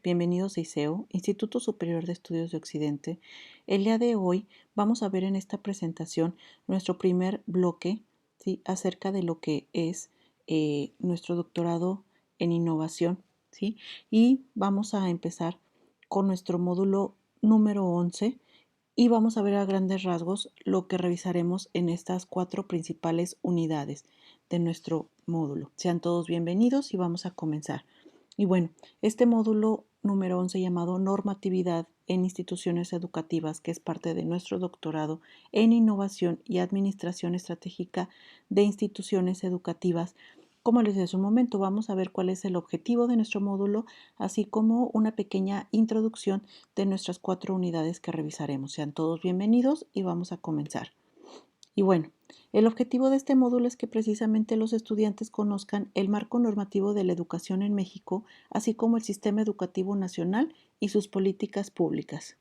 Bienvenidos a ISEO, Instituto Superior de Estudios de Occidente. El día de hoy vamos a ver en esta presentación nuestro primer bloque, ¿sí?, acerca de lo que es nuestro doctorado en innovación, ¿sí? Y vamos a empezar con nuestro módulo número 11 y vamos a ver a grandes rasgos lo que revisaremos en estas 4 principales unidades de nuestro módulo. Sean todos bienvenidos y vamos a comenzar. Y bueno, este módulo número 11 llamado Normatividad en instituciones educativas, que es parte de nuestro doctorado en innovación y administración estratégica de instituciones educativas. Como les decía hace un momento, vamos a ver cuál es el objetivo de nuestro módulo, así como una pequeña introducción de nuestras 4 unidades que revisaremos. Sean todos bienvenidos y vamos a comenzar. Y bueno, el objetivo de este módulo es que precisamente los estudiantes conozcan el marco normativo de la educación en México, así como el sistema educativo nacional y sus políticas públicas.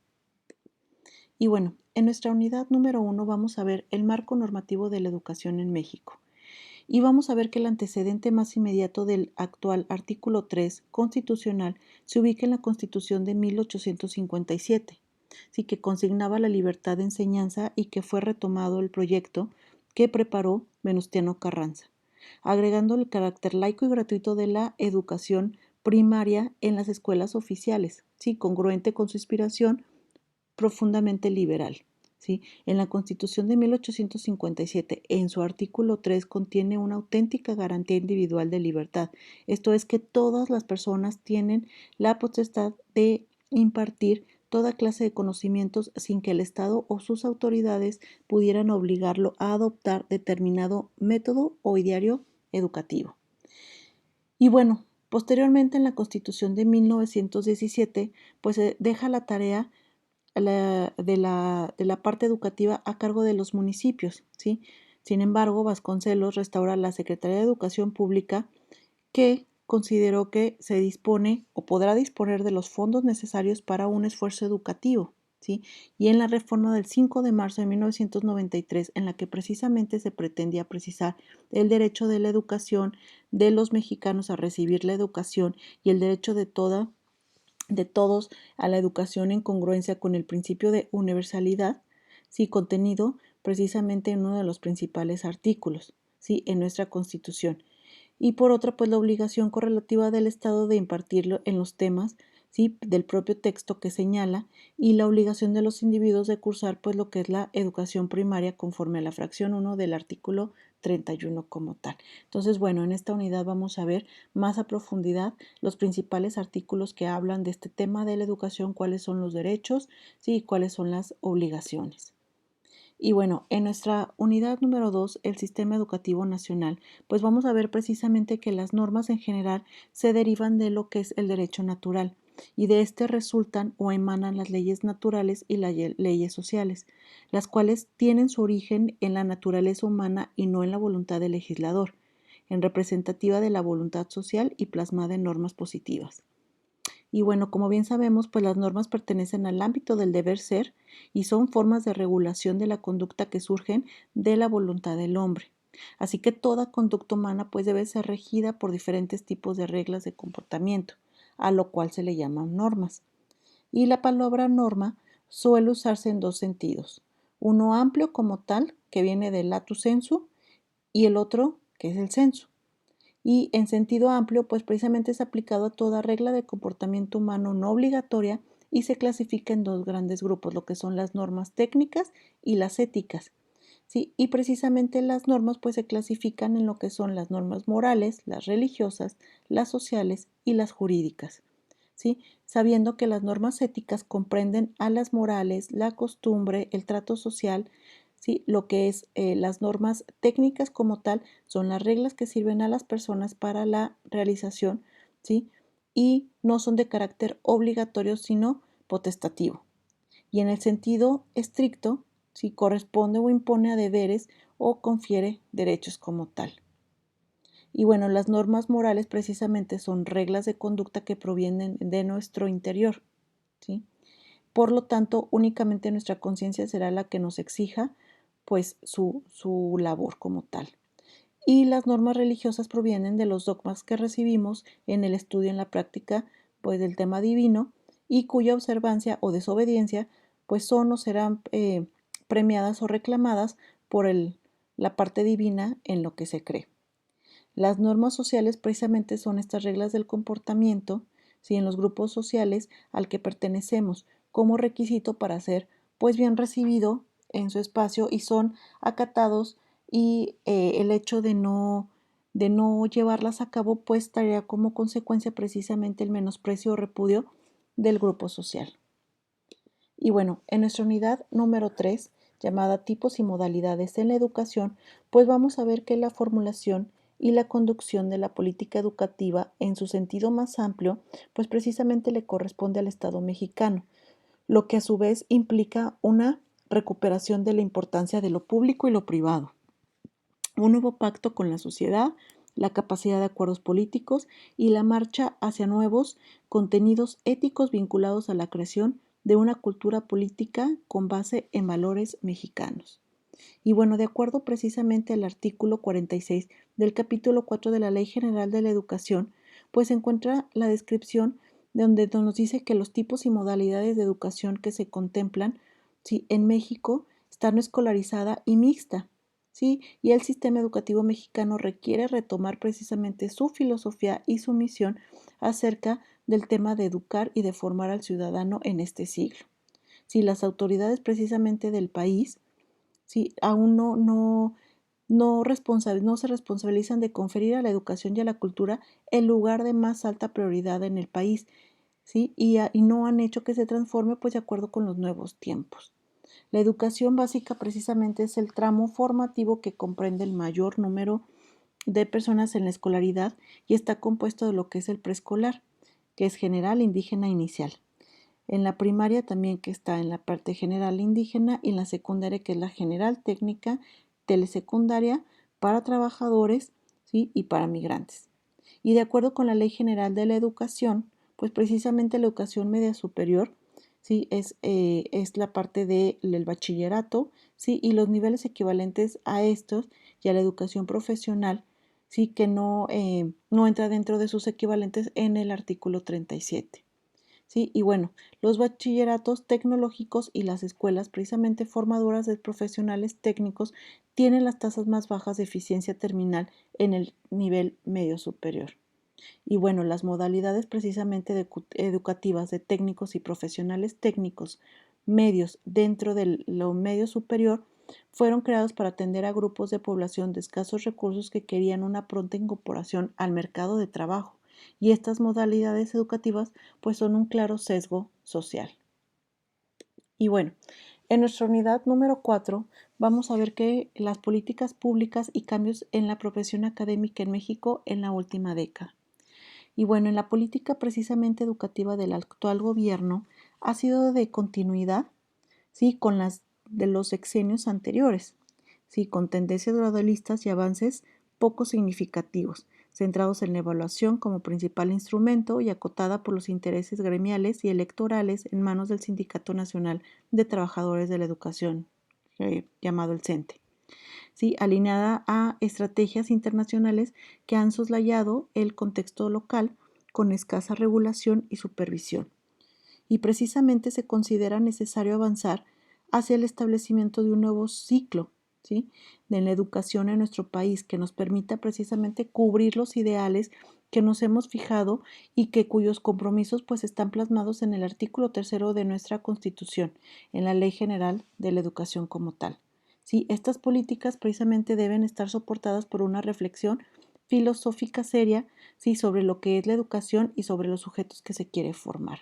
Y bueno, en nuestra unidad número 1 vamos a ver el marco normativo de la educación en México. Y vamos a ver que el antecedente más inmediato del actual artículo 3 constitucional se ubica en la Constitución de 1857, sí, que consignaba la libertad de enseñanza y que fue retomado el proyecto que preparó Venustiano Carranza, agregando el carácter laico y gratuito de la educación primaria en las escuelas oficiales, sí, congruente con su inspiración profundamente liberal. ¿Sí? En la Constitución de 1857, en su artículo 3, contiene una auténtica garantía individual de libertad. Esto es que todas las personas tienen la potestad de impartir toda clase de conocimientos sin que el Estado o sus autoridades pudieran obligarlo a adoptar determinado método o ideario educativo. Y bueno, posteriormente en la Constitución de 1917, pues se deja la tarea de la parte educativa a cargo de los municipios, ¿sí? Sin embargo, Vasconcelos restaura la Secretaría de Educación Pública, que consideró que se dispone o podrá disponer de los fondos necesarios para un esfuerzo educativo, ¿sí? Y en la reforma del 5 de marzo de 1993, en la que precisamente se pretendía precisar el derecho de la educación de los mexicanos a recibir la educación y el derecho de todos a la educación en congruencia con el principio de universalidad, sí, contenido precisamente en uno de los principales artículos, sí, en nuestra Constitución. Y por otra, pues la obligación correlativa del Estado de impartirlo en los temas, sí, del propio texto que señala, y la obligación de los individuos de cursar pues lo que es la educación primaria conforme a la fracción 1 del artículo 31 como tal. Entonces, bueno, en esta unidad vamos a ver más a profundidad los principales artículos que hablan de este tema de la educación, cuáles son los derechos, sí, y cuáles son las obligaciones. Y bueno, en nuestra unidad número 2, el sistema educativo nacional, pues vamos a ver precisamente que las normas en general se derivan de lo que es el derecho natural y de este resultan o emanan las leyes naturales y las leyes sociales, las cuales tienen su origen en la naturaleza humana y no en la voluntad del legislador, en representativa de la voluntad social y plasmada en normas positivas. Y bueno, como bien sabemos, pues las normas pertenecen al ámbito del deber ser y son formas de regulación de la conducta que surgen de la voluntad del hombre. Así que toda conducta humana pues debe ser regida por diferentes tipos de reglas de comportamiento, a lo cual se le llaman normas. Y la palabra norma suele usarse en dos sentidos. Uno amplio como tal, que viene del lato sensu, y el otro, que es el sensu. Y en sentido amplio, pues precisamente es aplicado a toda regla de comportamiento humano no obligatoria y se clasifica en dos grandes grupos, lo que son las normas técnicas y las éticas. ¿Sí? Y precisamente las normas pues se clasifican en lo que son las normas morales, las religiosas, las sociales y las jurídicas. ¿Sí? Sabiendo que las normas éticas comprenden a las morales, la costumbre, el trato social, ¿sí? Lo que es las normas técnicas como tal son las reglas que sirven a las personas para la realización, ¿sí? Y no son de carácter obligatorio, sino potestativo. Y en el sentido estricto, si corresponde o impone a deberes o confiere derechos como tal. Y bueno, las normas morales precisamente son reglas de conducta que provienen de nuestro interior, ¿sí? Por lo tanto, únicamente nuestra conciencia será la que nos exija pues su labor como tal. Y las normas religiosas provienen de los dogmas que recibimos en el estudio y en la práctica pues del tema divino y cuya observancia o desobediencia pues son o serán premiadas o reclamadas por la parte divina en lo que se cree. Las normas sociales precisamente son estas reglas del comportamiento, ¿sí? En los grupos sociales al que pertenecemos como requisito para ser pues bien recibido en su espacio y son acatados y el hecho de no llevarlas a cabo pues traería como consecuencia precisamente el menosprecio o repudio del grupo social. Y bueno, en nuestra unidad número 3, llamada tipos y modalidades en la educación, pues vamos a ver que la formulación y la conducción de la política educativa en su sentido más amplio, pues precisamente le corresponde al Estado mexicano, lo que a su vez implica una recuperación de la importancia de lo público y lo privado, un nuevo pacto con la sociedad, la capacidad de acuerdos políticos y la marcha hacia nuevos contenidos éticos vinculados a la creación de una cultura política con base en valores mexicanos. Y bueno, de acuerdo precisamente al artículo 46 del capítulo 4 de la Ley General de la Educación, pues se encuentra la descripción donde nos dice que los tipos y modalidades de educación que se contemplan, ¿sí? En México están escolarizada y mixta. ¿Sí? Y el sistema educativo mexicano requiere retomar precisamente su filosofía y su misión acerca del tema de educar y de formar al ciudadano en este siglo. Si las autoridades precisamente del país, si aún no se responsabilizan de conferir a la educación y a la cultura el lugar de más alta prioridad en el país, ¿sí? Y no han hecho que se transforme pues de acuerdo con los nuevos tiempos. La educación básica precisamente es el tramo formativo que comprende el mayor número de personas en la escolaridad y está compuesto de lo que es el preescolar, que es general, indígena, inicial. En la primaria también que está en la parte general indígena y en la secundaria que es la general técnica, telesecundaria para trabajadores, ¿sí? Y para migrantes. Y de acuerdo con la Ley General de la Educación, pues precisamente la educación media superior, ¿sí? Es la parte del bachillerato, ¿sí? Y los niveles equivalentes a estos y a la educación profesional, ¿sí? Que no entra dentro de sus equivalentes en el artículo 37. ¿Sí? Y bueno, los bachilleratos tecnológicos y las escuelas precisamente formadoras de profesionales técnicos tienen las tasas más bajas de eficiencia terminal en el nivel medio superior. Y bueno, las modalidades precisamente educativas de técnicos y profesionales técnicos medios dentro de lo medio superior fueron creados para atender a grupos de población de escasos recursos que querían una pronta incorporación al mercado de trabajo. Y estas modalidades educativas pues son un claro sesgo social. Y bueno, en nuestra unidad número 4 vamos a ver que las políticas públicas y cambios en la profesión académica en México en la última década. Y bueno, en la política precisamente educativa del actual gobierno ha sido de continuidad, ¿sí? Con las de los sexenios anteriores, ¿sí? Con tendencias gradualistas y avances poco significativos, centrados en la evaluación como principal instrumento y acotada por los intereses gremiales y electorales en manos del Sindicato Nacional de Trabajadores de la Educación, llamado el CENTE. ¿Sí? Alineada a estrategias internacionales que han soslayado el contexto local con escasa regulación y supervisión. Y precisamente se considera necesario avanzar hacia el establecimiento de un nuevo ciclo, ¿sí? De la educación en nuestro país que nos permita precisamente cubrir los ideales que nos hemos fijado y que cuyos compromisos pues están plasmados en el artículo 3 de nuestra Constitución, en la Ley General de la Educación como tal. ¿Sí? Estas políticas precisamente deben estar soportadas por una reflexión filosófica seria, ¿sí? Sobre lo que es la educación y sobre los sujetos que se quiere formar.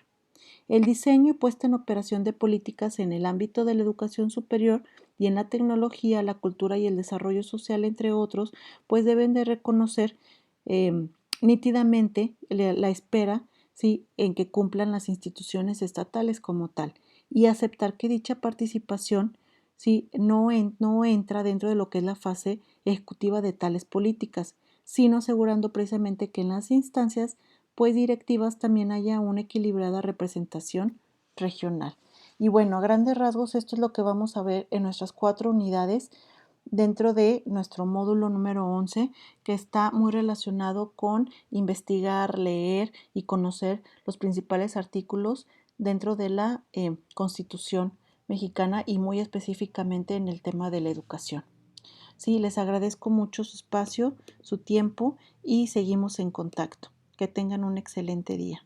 El diseño y puesta en operación de políticas en el ámbito de la educación superior y en la tecnología, la cultura y el desarrollo social, entre otros, pues deben de reconocer nítidamente la espera, ¿sí? En que cumplan las instituciones estatales como tal y aceptar que dicha participación, ¿sí? No entra dentro de lo que es la fase ejecutiva de tales políticas, sino asegurando precisamente que en las instancias pues directivas también haya una equilibrada representación regional. Y bueno, a grandes rasgos esto es lo que vamos a ver en nuestras 4 unidades dentro de nuestro módulo número 11, que está muy relacionado con investigar, leer y conocer los principales artículos dentro de la Constitución mexicana y muy específicamente en el tema de la educación. Sí, les agradezco mucho su espacio, su tiempo y seguimos en contacto. Que tengan un excelente día.